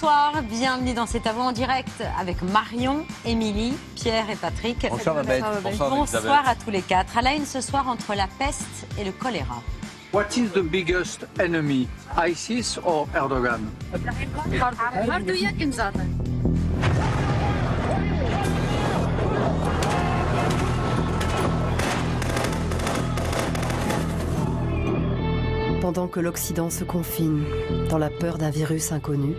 Bonsoir, bienvenue dans cet avant en direct avec Marion, Émilie, Pierre et Patrick. Bonsoir Babette. Bonsoir à tous les quatre. À la une ce soir entre la peste et le choléra. What is the biggest enemy, ISIS or Erdogan? Pendant que l'Occident se confine dans la peur d'un virus inconnu,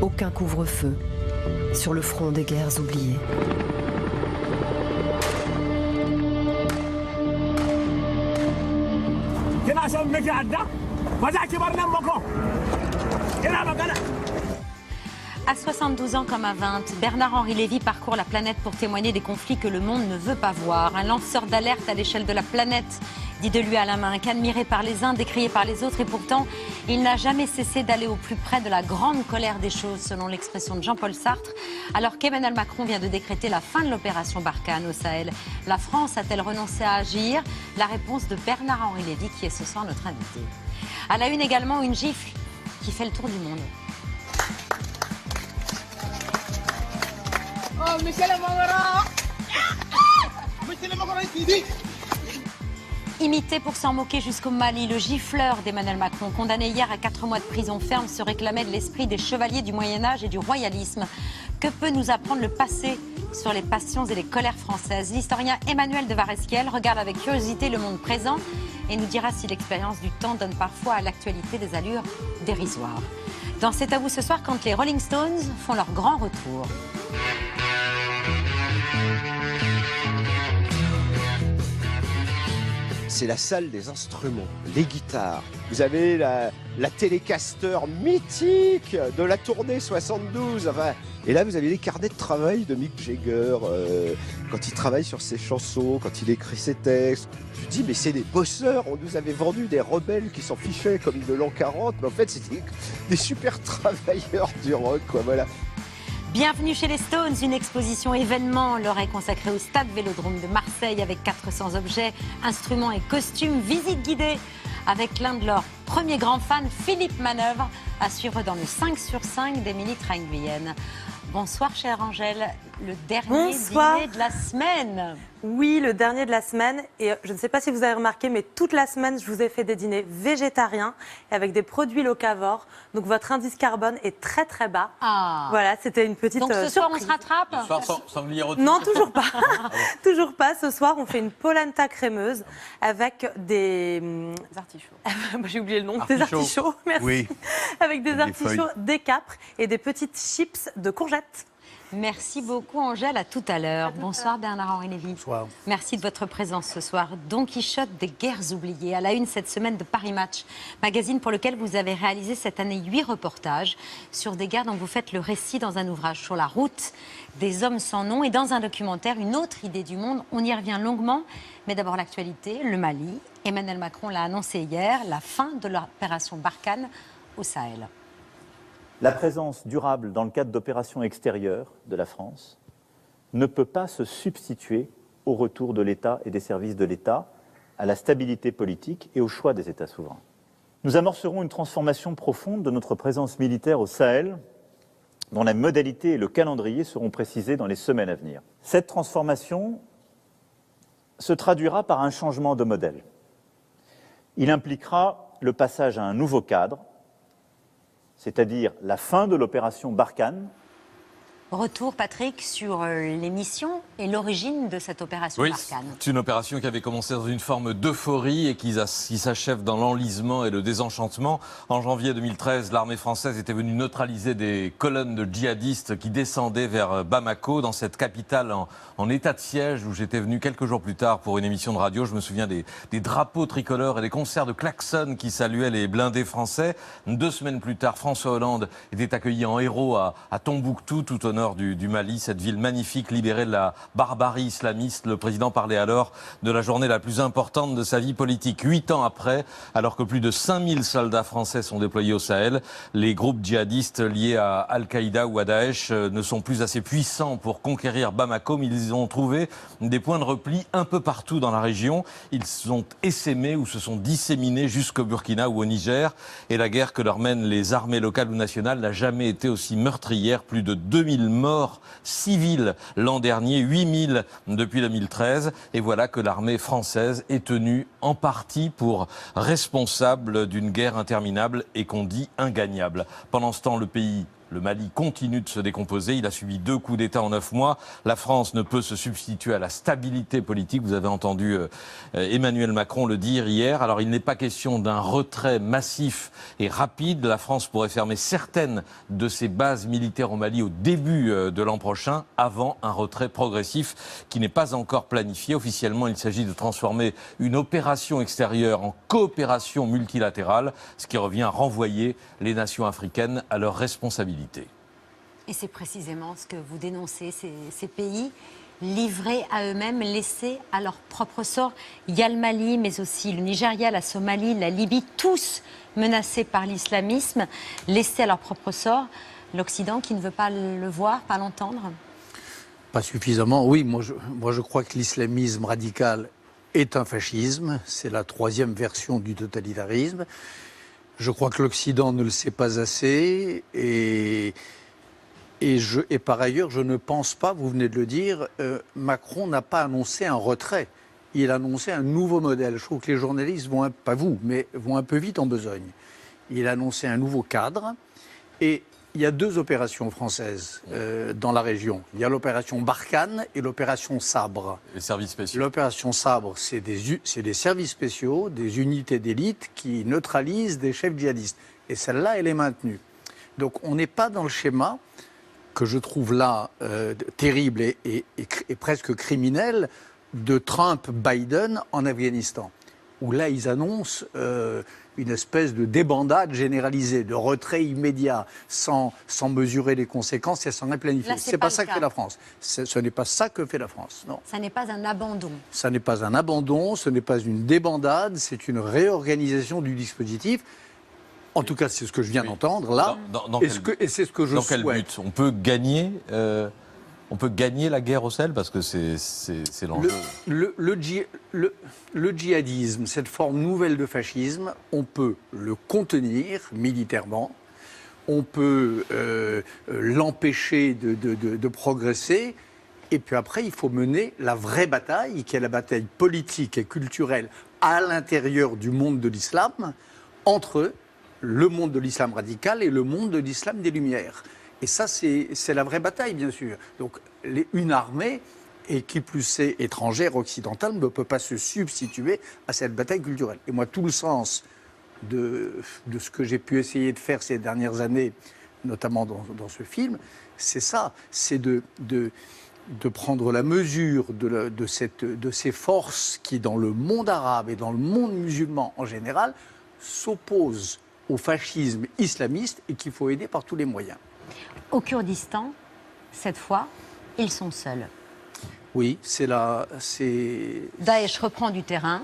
aucun couvre-feu sur le front des guerres oubliées. À 72 ans comme à 20, Bernard-Henri Lévy parcourt la planète pour témoigner des conflits que le monde ne veut pas voir. Un lanceur d'alerte à l'échelle de la planète, dit de lui Alain Minc, admiré par les uns, décrié par les autres. Et pourtant, il n'a jamais cessé d'aller au plus près de la grande colère des choses, selon l'expression de Jean-Paul Sartre. Alors qu'Emmanuel Macron vient de décréter la fin de l'opération Barkhane au Sahel, la France a-t-elle renoncé à agir? La réponse de Bernard-Henri Lévy, qui est ce soir notre invité. À la une également, une gifle qui fait le tour du monde. Oh, Michel Amangara! Michel Amangara ici! Imité pour s'en moquer jusqu'au Mali, le gifleur d'Emmanuel Macron, condamné hier à 4 mois de prison ferme, se réclamait de l'esprit des chevaliers du Moyen-Âge et du royalisme. Que peut nous apprendre le passé sur les passions et les colères françaises? L'historien Emmanuel de Varesquiel regarde avec curiosité le monde présent et nous dira si l'expérience du temps donne parfois à l'actualité des allures dérisoires. Dans C'est à vous ce soir, quand les Rolling Stones font leur grand retour. C'est la salle des instruments, les guitares. Vous avez la Telecaster mythique de la tournée 72. Enfin, et là, vous avez les carnets de travail de Mick Jagger, quand il travaille sur ses chansons, quand il écrit ses textes. Je me dis, mais c'est des bosseurs. On nous avait vendu des rebelles qui s'en fichaient comme de l'an 40. Mais en fait, c'était des super travailleurs du rock, quoi, voilà. Bienvenue chez les Stones, une exposition événement leur est consacrée au Stade Vélodrome de Marseille avec 400 objets, instruments et costumes. Visite guidée avec l'un de leurs premiers grands fans, Philippe Manœuvre, à suivre dans le 5 sur 5 d'Émilie Trainguyen. Bonsoir chère Angèle, le dernier dîner de la semaine. Oui, le dernier de la semaine. Et je ne sais pas si vous avez remarqué, mais toute la semaine, je vous ai fait des dîners végétariens avec des produits locavores. Donc votre indice carbone est très très bas. Ah. Voilà, c'était une petite Donc ce soir surprise. on se rattrape. Ce soir, sanglier rôti. Non, toujours pas. Toujours pas. Ce soir, on fait une polenta crémeuse avec des artichauts. J'ai oublié le nom. Des artichauts, merci. Oui. Avec des artichauts, feuilles. des capres et des petites chips de courgettes. Merci beaucoup Angèle, à tout à l'heure. Bonsoir Bernard-Henri Lévy. Bonsoir. Merci de votre présence ce soir. Don Quichotte des guerres oubliées, à la une cette semaine de Paris Match, magazine pour lequel vous avez réalisé cette année 8 reportages sur des guerres dont vous faites le récit dans un ouvrage sur la route des hommes sans nom et dans un documentaire Une autre idée du monde. On y revient longuement, mais d'abord l'actualité, le Mali. Emmanuel Macron l'a annoncé hier, la fin de l'opération Barkhane au Sahel. La présence durable dans le cadre d'opérations extérieures de la France ne peut pas se substituer au retour de l'État et des services de l'État, à la stabilité politique et au choix des États souverains. Nous amorcerons une transformation profonde de notre présence militaire au Sahel, dont la modalité et le calendrier seront précisés dans les semaines à venir. Cette transformation se traduira par un changement de modèle. Il impliquera le passage à un nouveau cadre, c'est-à-dire la fin de l'opération Barkhane. Retour, Patrick, sur les missions et l'origine de cette opération Barkhane. C'est une opération qui avait commencé dans une forme d'euphorie et qui s'achève dans l'enlisement et le désenchantement. En janvier 2013, l'armée française était venue neutraliser des colonnes de djihadistes qui descendaient vers Bamako, dans cette capitale en état de siège, où j'étais venu quelques jours plus tard pour une émission de radio. Je me souviens des drapeaux tricolores et des concerts de klaxons qui saluaient les blindés français. 2 semaines plus tard, François Hollande était accueilli en héros à Tombouctou, tout au nord nord du Mali, cette ville magnifique libérée de la barbarie islamiste. Le président parlait alors de la journée la plus importante de sa vie politique. 8 ans après, alors que plus de 5000 soldats français sont déployés au Sahel, les groupes djihadistes liés à Al-Qaïda ou à Daesh ne sont plus assez puissants pour conquérir Bamako, mais ils ont trouvé des points de repli un peu partout dans la région. Ils sont essaimés ou se sont disséminés jusqu'au Burkina ou au Niger. Et la guerre que leur mènent les armées locales ou nationales n'a jamais été aussi meurtrière. Plus de 2000 morts civils l'an dernier, 8000 depuis 2013. Et voilà que l'armée française est tenue en partie pour responsable d'une guerre interminable et qu'on dit ingagnable. Pendant ce temps, le pays, le Mali, continue de se décomposer. Il a subi 2 coups d'État en 9 mois. La France ne peut se substituer à la stabilité politique. Vous avez entendu Emmanuel Macron le dire hier. Alors, il n'est pas question d'un retrait massif et rapide. La France pourrait fermer certaines de ses bases militaires au Mali au début de l'an prochain, avant un retrait progressif qui n'est pas encore planifié. Officiellement, il s'agit de transformer une opération extérieure en coopération multilatérale, ce qui revient à renvoyer les nations africaines à leurs responsabilités. Et c'est précisément ce que vous dénoncez, ces pays livrés à eux-mêmes, laissés à leur propre sort. Il y a le Mali, mais aussi le Nigeria, la Somalie, la Libye, tous menacés par l'islamisme, laissés à leur propre sort. L'Occident qui ne veut pas le voir, pas l'entendre? Pas suffisamment, oui. Moi, je crois que l'islamisme radical est un fascisme. C'est la 3e version du totalitarisme. Je crois que l'Occident ne le sait pas assez et par ailleurs, je ne pense pas, vous venez de le dire, Macron n'a pas annoncé un retrait. Il a annoncé un nouveau modèle. Je trouve que les journalistes vont, pas vous, mais vont un peu vite en besogne. Il a annoncé un nouveau cadre et il y a 2 opérations françaises dans la région. Il y a l'opération Barkhane et l'opération Sabre. Les services spéciaux. L'opération Sabre, c'est des services spéciaux, des unités d'élite qui neutralisent des chefs djihadistes. Et celle-là, elle est maintenue. Donc on n'est pas dans le schéma que je trouve là terrible et presque criminel de Trump-Biden en Afghanistan, où là ils annoncent une espèce de débandade généralisée, de retrait immédiat, sans mesurer les conséquences et sans les planifier. C'est pas ça que fait la France. Ce n'est pas ça que fait la France, non. Ça n'est pas un abandon. Ça n'est pas un abandon, ce n'est pas une débandade, c'est une réorganisation du dispositif. En tout cas, c'est ce que je viens d'entendre là, et c'est ce que je souhaite. Dans quel but on peut gagner la guerre au Sahel, parce que c'est l'enjeu. Le djihadisme, cette forme nouvelle de fascisme, on peut le contenir militairement, on peut l'empêcher de progresser, et puis après, il faut mener la vraie bataille, qui est la bataille politique et culturelle à l'intérieur du monde de l'islam, entre le monde de l'islam radical et le monde de l'islam des Lumières. Et ça, c'est la vraie bataille, bien sûr. Donc, une armée, et qui plus est étrangère, occidentale, ne peut pas se substituer à cette bataille culturelle. Et moi, tout le sens de ce que j'ai pu essayer de faire ces dernières années, notamment dans ce film, c'est ça, c'est de prendre la mesure de ces forces qui, dans le monde arabe et dans le monde musulman en général, s'opposent au fascisme islamiste et qu'il faut aider par tous les moyens. Au Kurdistan, cette fois, ils sont seuls. Oui, Daesh reprend du terrain.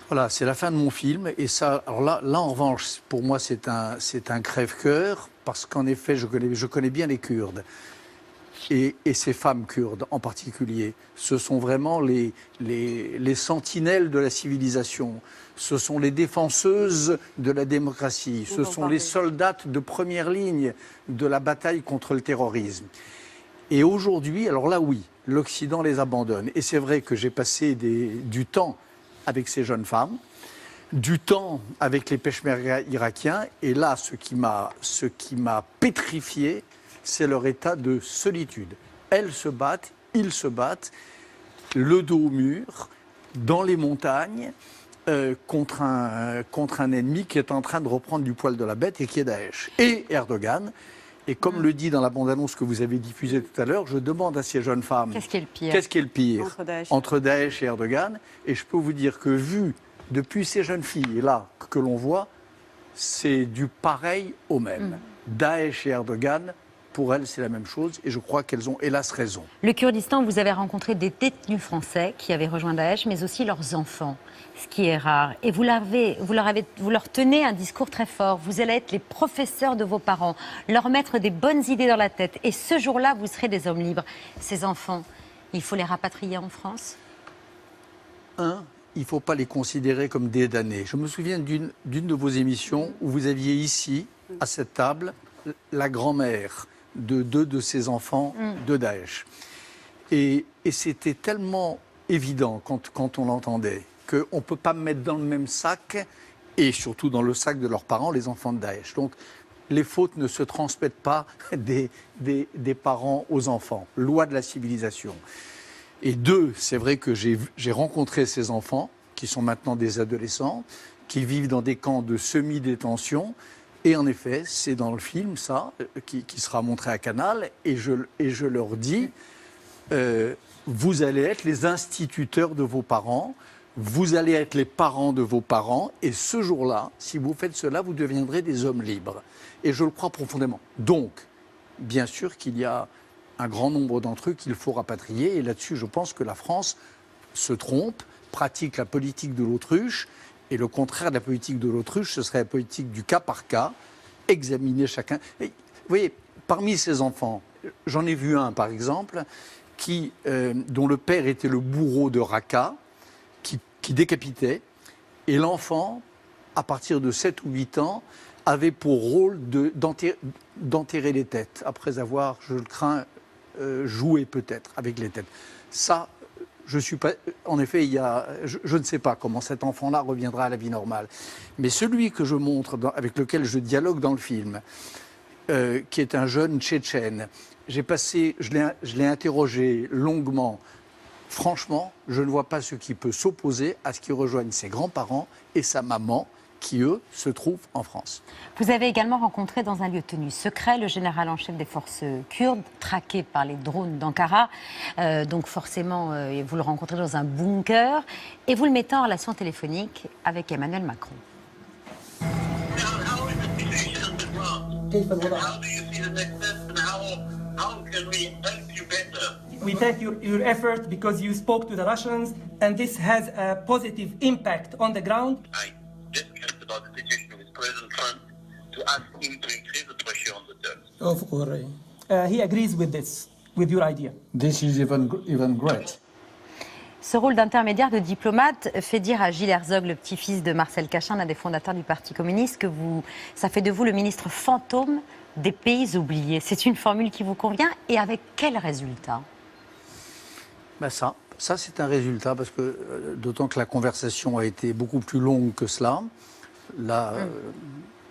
Voilà, c'est la fin de mon film. Et ça, alors là en revanche, pour moi, c'est un crève-cœur, parce qu'en effet, je connais bien les Kurdes. Et ces femmes kurdes en particulier, ce sont vraiment les sentinelles de la civilisation. Ce sont les défenseuses de la démocratie. Ce sont les soldates de première ligne de la bataille contre le terrorisme. Et aujourd'hui, alors là oui, l'Occident les abandonne. Et c'est vrai que j'ai passé du temps avec ces jeunes femmes, du temps avec les peshmerga irakiens. Et là, ce qui m'a pétrifié, c'est leur état de solitude. Elles se battent, ils se battent, le dos au mur, dans les montagnes, contre un ennemi qui est en train de reprendre du poil de la bête et qui est Daesh. Et Erdogan. Et comme le dit dans la bande-annonce que vous avez diffusée tout à l'heure, je demande à ces jeunes femmes... Qu'est-ce qui est le pire? Qu'est-ce qui est le pire Entre Daesh et Erdogan. Et je peux vous dire que vu depuis ces jeunes filles-là que l'on voit, c'est du pareil au même. Daesh et Erdogan pour elles, c'est la même chose. Et je crois qu'elles ont hélas raison. Le Kurdistan, vous avez rencontré des détenus français qui avaient rejoint Daesh, mais aussi leurs enfants, ce qui est rare. Et vous leur tenez un discours très fort. Vous allez être les professeurs de vos parents, leur mettre des bonnes idées dans la tête. Et ce jour-là, vous serez des hommes libres. Ces enfants, il faut les rapatrier en France ? Il ne faut pas les considérer comme des damnés. Je me souviens d'une de vos émissions où vous aviez ici, à cette table, la grand-mère de 2 de ses enfants de Daesh. Et c'était tellement évident quand on l'entendait qu'on ne peut pas mettre dans le même sac, et surtout dans le sac de leurs parents, les enfants de Daesh. Donc les fautes ne se transmettent pas des parents aux enfants. Loi de la civilisation. Et 2, c'est vrai que j'ai rencontré ces enfants, qui sont maintenant des adolescents, qui vivent dans des camps de semi-détention. Et en effet, c'est dans le film, ça, qui sera montré à Canal. Et je leur dis, vous allez être les instituteurs de vos parents, vous allez être les parents de vos parents. Et ce jour-là, si vous faites cela, vous deviendrez des hommes libres. Et je le crois profondément. Donc, bien sûr qu'il y a un grand nombre d'entre eux qu'il faut rapatrier. Et là-dessus, je pense que la France se trompe, pratique la politique de l'autruche. Et le contraire de la politique de l'autruche, ce serait la politique du cas par cas, examiner chacun. Et, vous voyez, parmi ces enfants, j'en ai vu un, par exemple, dont le père était le bourreau de Raqqa, qui décapitait. Et l'enfant, à partir de 7 ou 8 ans, avait pour rôle d'enterrer les têtes, après avoir, je le crains, joué peut-être avec les têtes. Ça, je suis pas. En effet, je ne sais pas comment cet enfant-là reviendra à la vie normale. Mais celui que je montre, avec lequel je dialogue dans le film, qui est un jeune Tchétchène, je l'ai interrogé longuement. Franchement, je ne vois pas ce qui peut s'opposer à ce qu'il rejoigne ses grands-parents et sa maman, qui, eux, se trouvent en France. Vous avez également rencontré dans un lieu tenu secret le général en chef des forces kurdes, traqué par les drones d'Ankara. Donc forcément, vous le rencontrez dans un bunker et vous le mettez en relation téléphonique avec Emmanuel Macron. We thank your effort because you spoke to the Russians and this has a positive impact on the ground. I discussed about the situation with President Trump to ask him to increase the pressure on the Turks. Of course. He agrees with this, with your idea. This is even great. Ce rôle d'intermédiaire, de diplomate, fait dire à Gilles Herzog, le petit-fils de Marcel Cachin, l'un des fondateurs du Parti communiste, que ça fait de vous le ministre fantôme des pays oubliés. C'est une formule qui vous convient et avec quel résultat ? Ben ça c'est un résultat, parce que d'autant que la conversation a été beaucoup plus longue que cela. Là,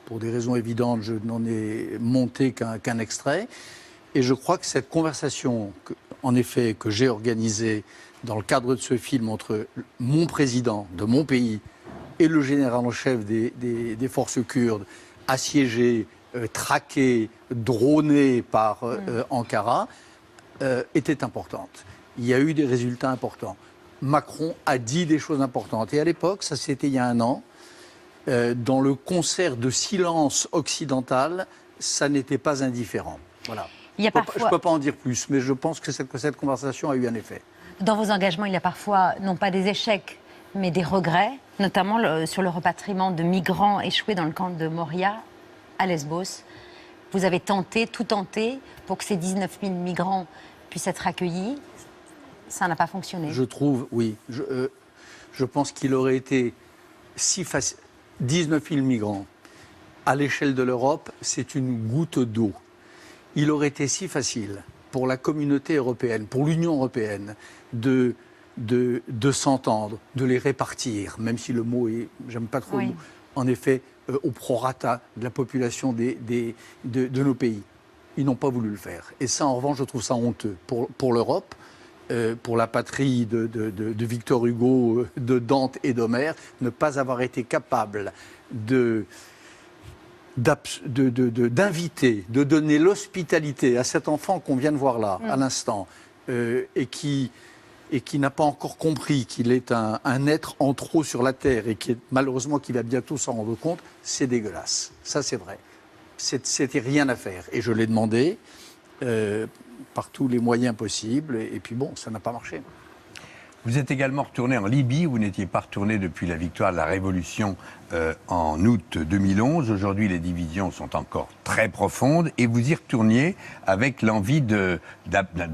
pour des raisons évidentes, je n'en ai monté qu'un extrait. Et je crois que cette conversation, en effet, que j'ai organisée dans le cadre de ce film entre mon président de mon pays et le général en chef des forces kurdes, assiégé, traqué, droné par Ankara, était importante. Il y a eu des résultats importants. Macron a dit des choses importantes. Et à l'époque, ça c'était il y a 1 an, dans le concert de silence occidental, ça n'était pas indifférent. Voilà. Je ne peux pas en dire plus, mais je pense que cette conversation a eu un effet. Dans vos engagements, il y a parfois, non pas des échecs, mais des regrets, notamment sur le repatriement de migrants échoués dans le camp de Moria, à Lesbos. Vous avez tout tenté pour que ces 19 000 migrants puissent être accueillis. Ça n'a pas fonctionné. Je trouve, oui. Je pense qu'il aurait été si facile. 19 000 migrants, à l'échelle de l'Europe, c'est une goutte d'eau. Il aurait été si facile pour la communauté européenne, pour l'Union européenne, de s'entendre, de les répartir, même si le mot est, j'aime pas trop le mot, en effet, au prorata de la population de nos pays. Ils n'ont pas voulu le faire. Et ça, en revanche, je trouve ça honteux pour l'Europe, pour la patrie de Victor Hugo, de Dante et d'Homère, ne pas avoir été capable d'inviter, de donner l'hospitalité à cet enfant qu'on vient de voir là, à l'instant, et qui n'a pas encore compris qu'il est un être en trop sur la Terre et malheureusement qui va bientôt s'en rendre compte, c'est dégueulasse. Ça, c'est vrai. C'était rien à faire. Et je l'ai demandé. par tous les moyens possibles. Et puis bon, ça n'a pas marché. Vous êtes également retourné en Libye, où vous n'étiez pas retourné depuis la victoire de la Révolution en août 2011. Aujourd'hui, les divisions sont encore très profondes et vous y retourniez avec l'envie de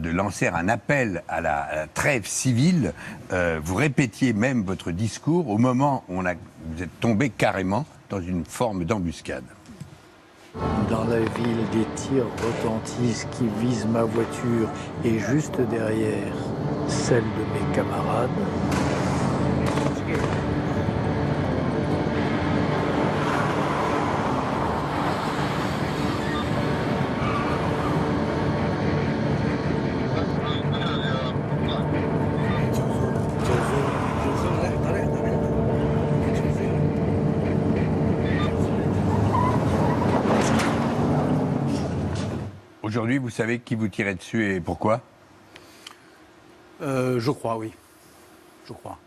lancer un appel à la trêve civile. Vous répétiez même votre discours au moment où vous êtes tombé carrément dans une forme d'embuscade. Dans la ville, des tirs retentissent qui visent ma voiture et juste derrière, celle de mes camarades. Aujourd'hui, vous savez qui vous tirait dessus et pourquoi ? Je crois, oui. Je crois.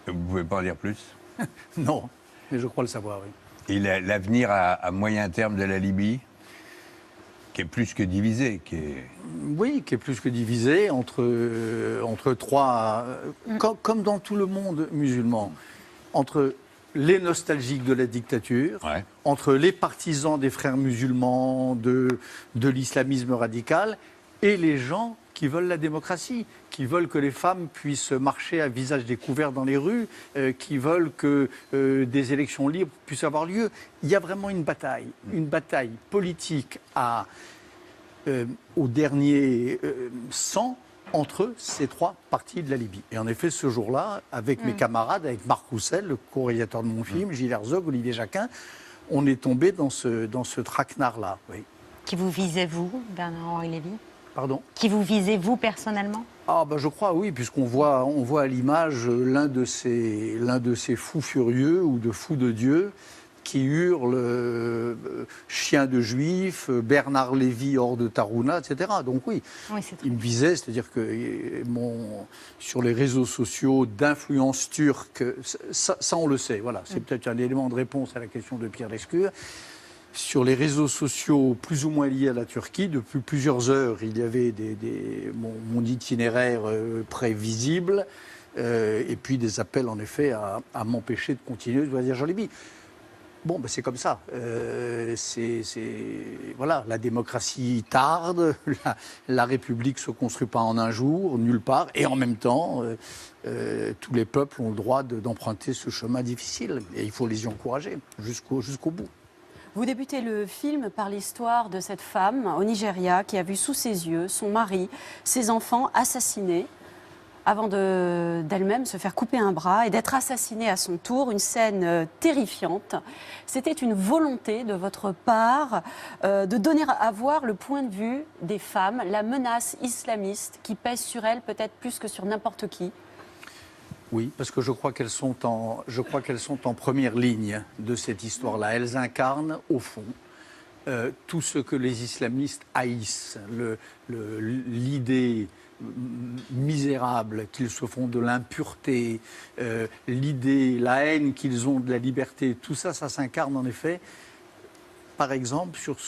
Vous ne pouvez pas en dire plus ? Non, mais je crois le savoir, oui. Et l'avenir à moyen terme de la Libye, qui est plus que divisé, Oui, qui est plus que divisé entre trois... Comme dans tout le monde musulman, entre les nostalgiques de la dictature, entre les partisans des frères musulmans, de l'islamisme radical, et les gens qui veulent la démocratie, qui veulent que les femmes puissent marcher à visage découvert dans les rues, qui veulent que des élections libres puissent avoir lieu. Il y a vraiment une bataille politique au dernier sang entre ces trois parties de la Libye. Et en effet, ce jour-là, avec mes camarades, avec Marc Roussel, le co-réalisateur de mon film, Gilles Herzog, Olivier Jacquin, on est tombé dans ce traquenard-là. Oui. Qui vous visez, vous, Bernard-Henri Lévy ? Pardon ? Qui vous visez, vous, personnellement ? Ah ben je crois, oui, puisqu'on voit à l'image l'un de ces fous furieux ou de fous de Dieu qui hurle chien de juif, Bernard Lévy hors de Tarouna, etc. Donc oui, il me visait, c'est-à-dire que sur les réseaux sociaux d'influence turque, ça on le sait, voilà, c'est peut-être un élément de réponse à la question de Pierre Lescure. Sur les réseaux sociaux plus ou moins liés à la Turquie, depuis plusieurs heures, il y avait mon itinéraire prévisible et puis des appels en effet à m'empêcher de continuer de voyager en Libye. Bon, ben c'est comme ça. Voilà, la démocratie tarde, la République ne se construit pas en un jour, nulle part, et en même temps, tous les peuples ont le droit d'emprunter ce chemin difficile, et il faut les y encourager jusqu'au bout. Vous débutez le film par l'histoire de cette femme au Nigeria qui a vu sous ses yeux son mari, ses enfants assassinés avant d'elle-même se faire couper un bras et d'être assassinée à son tour, une scène terrifiante. C'était une volonté de votre part de donner à voir le point de vue des femmes, la menace islamiste qui pèse sur elles peut-être plus que sur n'importe qui. Oui, parce que je crois qu'elles sont en première ligne de cette histoire-là. Elles incarnent, au fond, tout ce que les islamistes haïssent, l'idée misérable qu'ils se font de l'impureté, la haine qu'ils ont de la liberté, tout ça, ça s'incarne en effet, par exemple, sur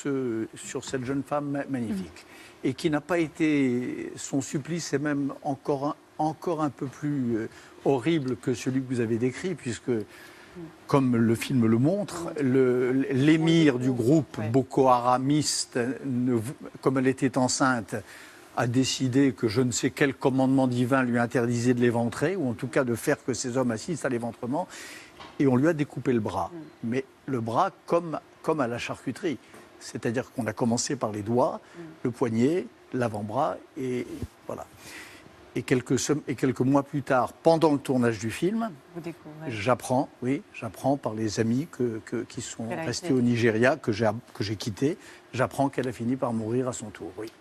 cette jeune femme magnifique. Et qui n'a pas été... Son supplice est même encore un peu plus horrible que celui que vous avez décrit, puisque, comme le film le montre, l'émir du groupe Boko Haramiste, comme elle était enceinte, a décidé que je ne sais quel commandement divin lui interdisait de l'éventrer, ou en tout cas de faire que ces hommes assistent à l'éventrement, et on lui a découpé le bras. Mais le bras comme à la charcuterie. C'est-à-dire qu'on a commencé par les doigts, le poignet, l'avant-bras, et voilà. Et quelques mois plus tard, pendant le tournage du film, j'apprends par les amis qui sont restés au Nigeria, que j'ai quitté, j'apprends qu'elle a fini par mourir à son tour, oui.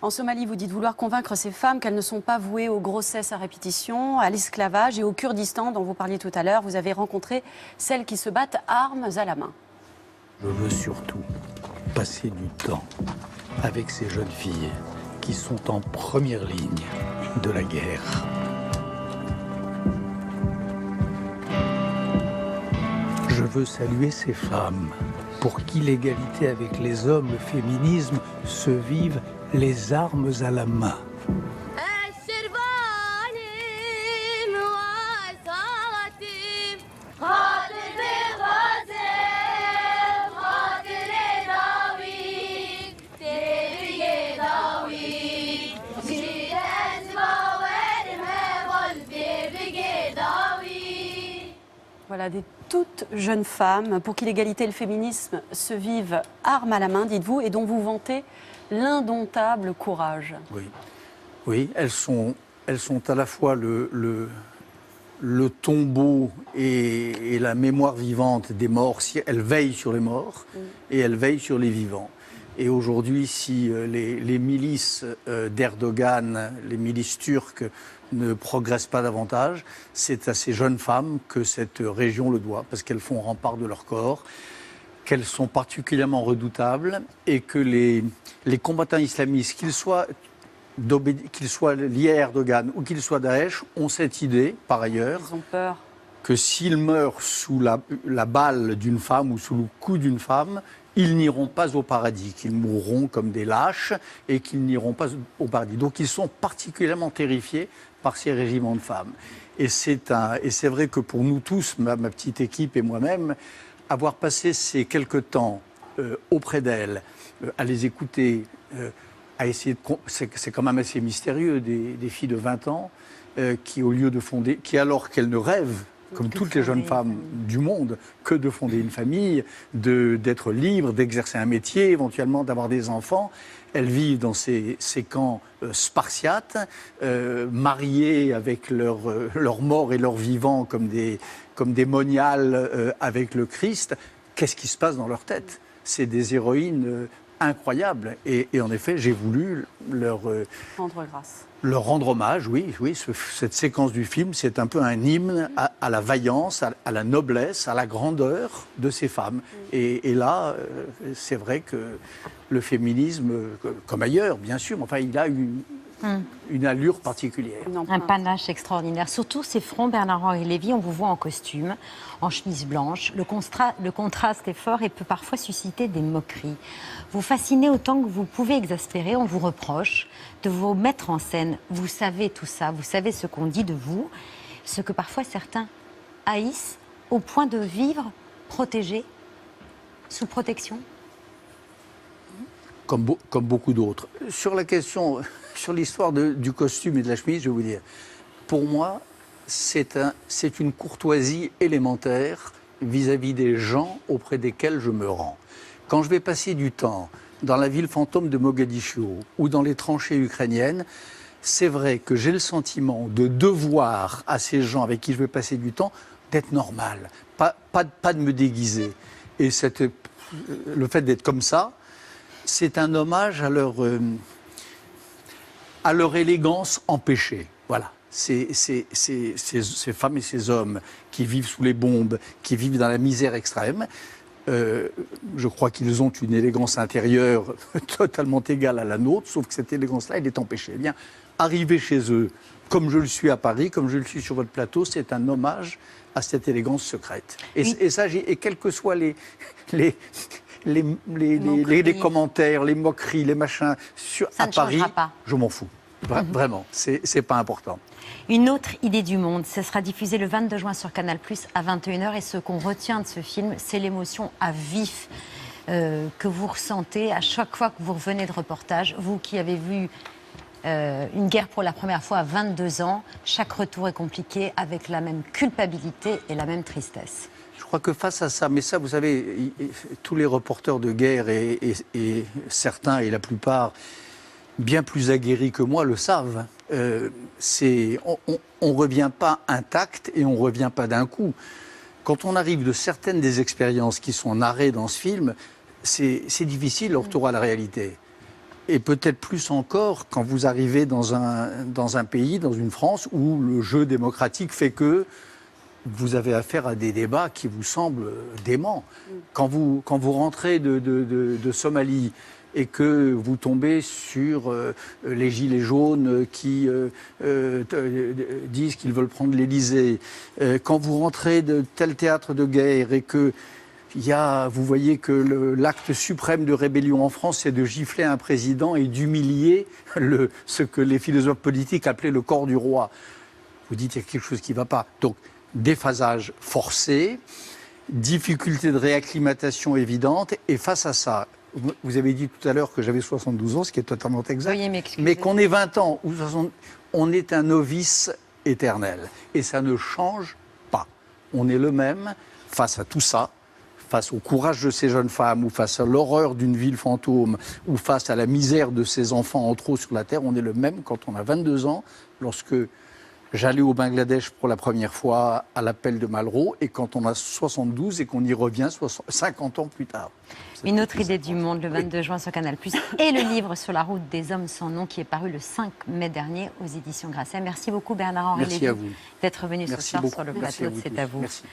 En Somalie, vous dites vouloir convaincre ces femmes qu'elles ne sont pas vouées aux grossesses à répétition, à l'esclavage, et au Kurdistan, dont vous parliez tout à l'heure, vous avez rencontré celles qui se battent armes à la main. Je veux surtout passer du temps avec ces jeunes filles qui sont en première ligne de la guerre. Je veux saluer ces femmes pour qui l'égalité avec les hommes, le féminisme, se vivent les armes à la main. Voilà, des toutes jeunes femmes pour qui l'égalité et le féminisme se vivent armes à la main, dites-vous, et dont vous vantez l'indomptable courage. Oui, oui, elles sont à la fois le tombeau et la mémoire vivante des morts. Elles veillent sur les morts et elles veillent sur les vivants. Et aujourd'hui, si les milices d'Erdogan, les milices turques, ne progressent pas davantage, c'est à ces jeunes femmes que cette région le doit, parce qu'elles font rempart de leur corps, qu'elles sont particulièrement redoutables et que les combattants islamistes, qu'ils soient liés à Erdogan ou qu'ils soient Daesh, ont cette idée, par ailleurs, Ils ont peur. que s'ils meurent sous la balle d'une femme ou sous le coup d'une femme, ils n'iront pas au paradis, qu'ils mourront comme des lâches et qu'ils n'iront pas au paradis. Donc ils sont particulièrement terrifiés par ces régiments de femmes. Et c'est vrai que pour nous tous, ma petite équipe et moi-même, avoir passé ces quelques temps auprès d'elles, à les écouter, à essayer de... C'est quand même assez mystérieux, des filles de 20 ans qui, au lieu de fonder... qui, alors qu'elles ne rêvent, comme toutes les jeunes femmes du monde, que de fonder une famille, d'être libres, d'exercer un métier, éventuellement d'avoir des enfants. Elles vivent dans ces camps spartiates, mariées avec leurs morts et leurs vivants comme des moniales avec le Christ. Qu'est-ce qui se passe dans leur tête? C'est des héroïnes incroyables. Et en effet, j'ai voulu Rendre grâce. leur rendre hommage, oui, cette séquence du film, c'est un peu un hymne à la vaillance, à la noblesse, à la grandeur de ces femmes. Et là, c'est vrai que le féminisme, comme ailleurs, bien sûr, enfin, il a une allure particulière. Un panache extraordinaire. Surtout ces fronts, Bernard-Henri Lévy, on vous voit en costume, en chemise blanche. Le contraste est fort et peut parfois susciter des moqueries. Vous fascinez autant que vous pouvez exaspérer. On vous reproche de vous mettre en scène. Vous savez tout ça. Vous savez ce qu'on dit de vous, ce que parfois certains haïssent au point de vivre protégés, sous protection. Comme beaucoup d'autres. Sur la question, sur l'histoire du costume et de la chemise, je vais vous dire, pour moi, c'est une courtoisie élémentaire vis-à-vis des gens auprès desquels je me rends. Quand je vais passer du temps dans la ville fantôme de Mogadiscio ou dans les tranchées ukrainiennes, c'est vrai que j'ai le sentiment de devoir à ces gens avec qui je vais passer du temps d'être normal, pas de me déguiser. Et le fait d'être comme ça, c'est un hommage à leur élégance empêchée. Voilà. Ces femmes et ces hommes qui vivent sous les bombes, qui vivent dans la misère extrême, je crois qu'ils ont une élégance intérieure totalement égale à la nôtre, sauf que cette élégance-là, elle est empêchée. Eh bien, arriver chez eux, comme je le suis à Paris, comme je le suis sur votre plateau, c'est un hommage à cette élégance secrète. Et quels que soient les commentaires, les moqueries, les machins à Paris, je m'en fous. Vraiment, c'est pas important. Une autre idée du monde, ce sera diffusé le 22 juin sur Canal+ à 21h. Et ce qu'on retient de ce film, c'est l'émotion à vif que vous ressentez à chaque fois que vous revenez de reportage. Vous qui avez vu une guerre pour la première fois à 22 ans, chaque retour est compliqué avec la même culpabilité et la même tristesse. Je crois que face à ça, mais ça, vous savez, tous les reporters de guerre et certains et la plupart bien plus aguerris que moi le savent. On ne revient pas intact et on ne revient pas d'un coup. Quand on arrive de certaines des expériences qui sont narrées dans ce film, c'est difficile le retour à la réalité. Et peut-être plus encore quand vous arrivez dans un pays, dans une France, où le jeu démocratique fait que vous avez affaire à des débats qui vous semblent déments. Quand vous rentrez de Somalie et que vous tombez sur les gilets jaunes qui disent qu'ils veulent prendre l'Élysée, quand vous rentrez de tel théâtre de guerre et que Vous voyez que l'acte suprême de rébellion en France, c'est de gifler un président et d'humilier ce que les philosophes politiques appelaient le corps du roi. Vous dites qu'il y a quelque chose qui ne va pas. Donc, déphasage forcé, difficulté de réacclimatation évidente, et face à ça, vous avez dit tout à l'heure que j'avais 72 ans, ce qui est totalement exact, mais qu'on ait 20 ans ou 60, on est un novice éternel. Et ça ne change pas. On est le même face à tout ça, face au courage de ces jeunes femmes, ou face à l'horreur d'une ville fantôme, ou face à la misère de ces enfants en trop sur la terre. On est le même quand on a 22 ans, lorsque j'allais au Bangladesh pour la première fois à l'appel de Malraux, et quand on a 72 et qu'on y revient 50 ans plus tard. Une autre idée du monde, le 22 juin sur Canal+, et le livre Sur la route des hommes sans nom qui est paru le 5 mai dernier aux éditions Grasset. Merci beaucoup Bernard-Henri Lévy d'être venu ce soir sur le plateau de C'est à vous. Merci.